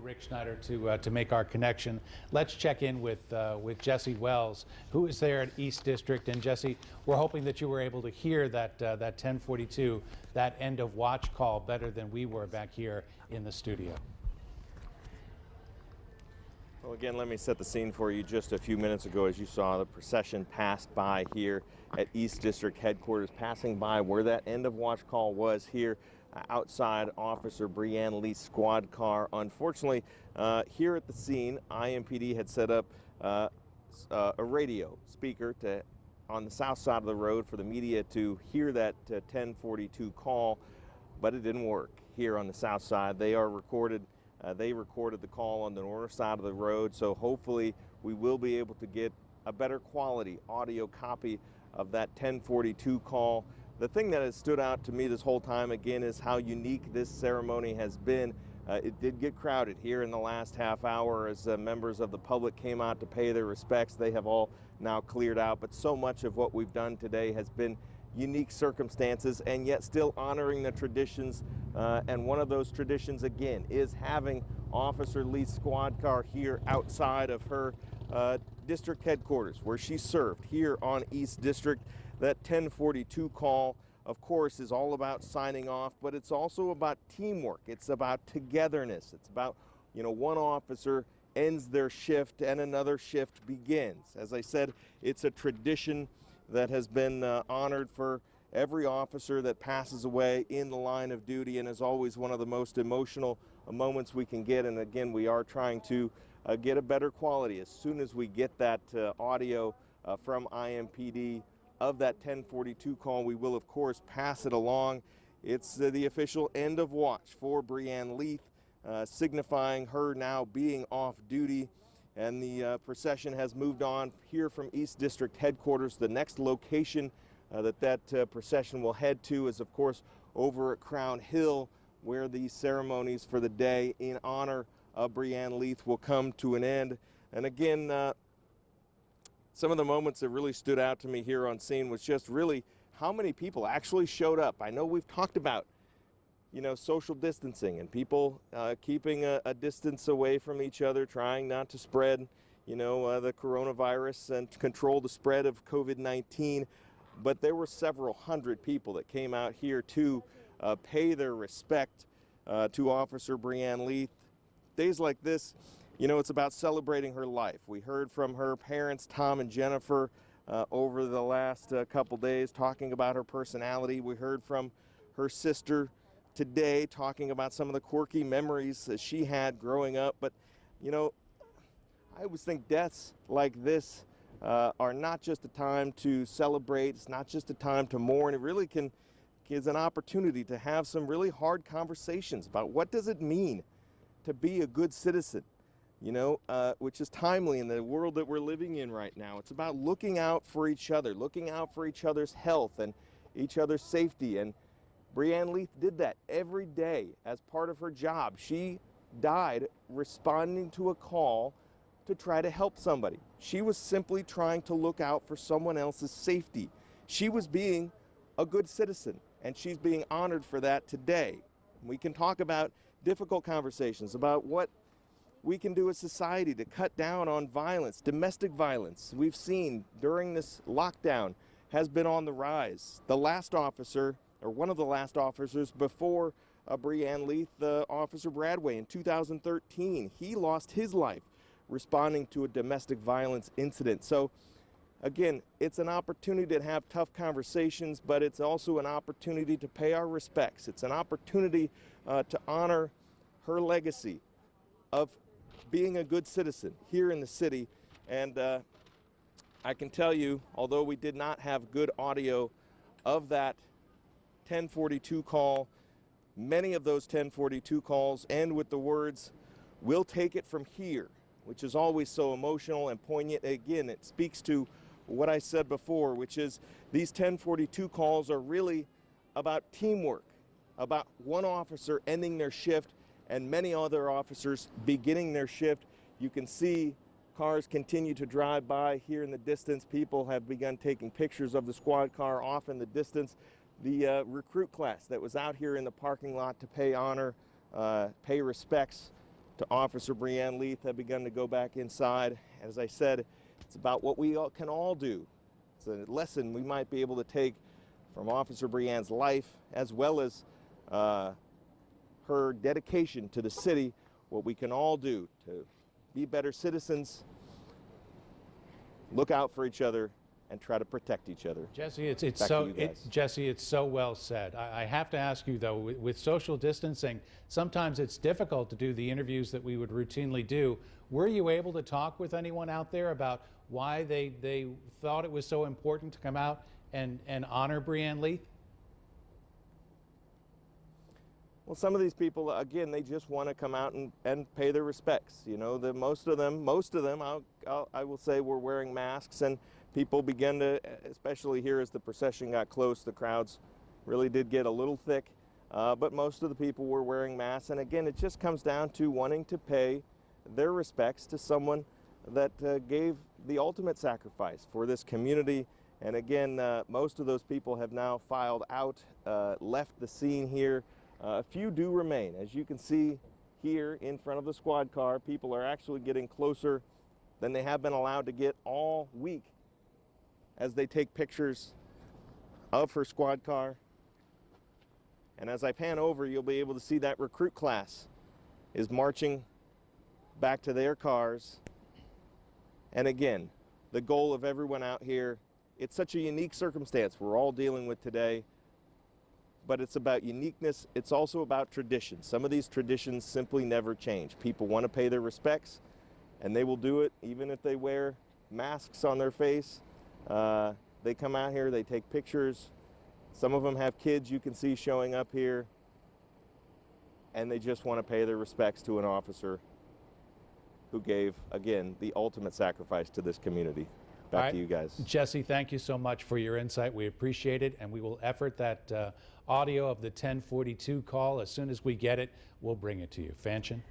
Rick Schneider to make our connection. Let's check in with Jesse Wells, who is there at East District. And Jesse, we're hoping that you were able to hear that 1042, that end of watch call, better than we were back here in the studio. Well, again, let me set the scene for you. Just a few minutes ago, as you saw, the procession passed by here at East District headquarters, passing by where that end of watch call was here outside Officer Breanne Leith's squad car. Unfortunately, here at the scene, IMPD had set up a radio speaker on the south side of the road for the media to hear that 1042 call, but it didn't work here on the south side. They recorded the call on the north side of the road, so hopefully we will be able to get a better quality audio copy of that 1042 call. The thing that has stood out to me this whole time, again, is how unique this ceremony has been. It did get crowded here in the last half hour as members of the public came out to pay their respects. They have all now cleared out, but so much of what we've done today has been unique circumstances and yet still honoring the traditions. And one of those traditions, again, is having Officer Leith's squad car here outside of her district headquarters where she served here on East District. That 1042 call, of course, is all about signing off, but it's also about teamwork. It's about togetherness. It's about, one officer ends their shift and another shift begins. As I said, it's a tradition that has been honored for every officer that passes away in the line of duty, and is always one of the most emotional moments we can get. And again, we are trying to get a better quality. As soon as we get that audio from IMPD of that 1042 call, we will of course pass it along. It's the official end of watch for Breanne Leith, signifying her now being off duty. And the procession has moved on here from East District headquarters. The next location that procession will head to is, of course, over at Crown Hill, where the ceremonies for the day in honor of Breanne Leith will come to an end. And again, some of the moments that really stood out to me here on scene was just really how many people actually showed up. I know we've talked about, social distancing and people keeping a distance away from each other, trying not to spread, the coronavirus and control the spread of COVID-19. But there were several hundred people that came out here to pay their respect to Officer Breanne Leith. Days like this, it's about celebrating her life. We heard from her parents, Tom and Jennifer, over the last couple days, talking about her personality. We heard from her sister today, talking about some of the quirky memories that she had growing up. But, I always think deaths like this are not just a time to celebrate. It's not just a time to mourn. It really is an opportunity to have some really hard conversations about what does it mean to be a good citizen. Which is timely in the world that we're living in right now. It's about looking out for each other, looking out for each other's health and each other's safety. And Breanne Leith did that every day as part of her job. She died responding to a call to try to help somebody. She was simply trying to look out for someone else's safety. She was being a good citizen, and she's being honored for that today. We can talk about difficult conversations about what we can do as society to cut down on violence. Domestic violence, we've seen during this lockdown, has been on the rise. The last officer, or one of the last officers before Breanne Leith, Officer Bradway, in 2013, he lost his life responding to a domestic violence incident. So again, it's an opportunity to have tough conversations, but it's also an opportunity to pay our respects. It's an opportunity to honor her legacy of being a good citizen here in the city. And I can tell you, although we did not have good audio of that 1042 call, many of those 1042 calls end with the words, "We'll take it from here," which is always so emotional and poignant. Again, it speaks to what I said before, which is these 1042 calls are really about teamwork, about one officer ending their shift and many other officers beginning their shift. You can see cars continue to drive by here in the distance. People have begun taking pictures of the squad car off in the distance. The recruit class that was out here in the parking lot to pay honor, pay respects to Officer Breanne Leith have begun to go back inside. As I said, it's about what we all can all do. It's a lesson we might be able to take from Officer Breanne's life, as well as her dedication to the city, what we can all do to be better citizens, look out for each other, and try to protect each other. Jesse, Jesse, it's so well said. I have to ask you though, with social distancing, sometimes it's difficult to do the interviews that we would routinely do. Were you able to talk with anyone out there about why they thought it was so important to come out and honor Breanne Leith? Well, some of these people, again, they just want to come out and pay their respects. You know, most of them, I will say, were wearing masks, and people began to, especially here as the procession got close, the crowds really did get a little thick, but most of the people were wearing masks. And again, it just comes down to wanting to pay their respects to someone that gave the ultimate sacrifice for this community. And again, most of those people have now filed out, left the scene here. A few do remain. As you can see here in front of the squad car, people are actually getting closer than they have been allowed to get all week as they take pictures of her squad car. And as I pan over, you'll be able to see that recruit class is marching back to their cars. And again, the goal of everyone out here, it's such a unique circumstance we're all dealing with today, but it's about uniqueness. It's also about tradition. Some of these traditions simply never change. People want to pay their respects, and they will do it even if they wear masks on their face. They come out here, they take pictures. Some of them have kids you can see showing up here, and they just want to pay their respects to an officer who gave, again, the ultimate sacrifice to this community. Back to you guys. Jesse, thank you so much for your insight. We appreciate it, and we will effort that audio of the 1042 call. As soon as we get it, we'll bring it to you. Fanchon?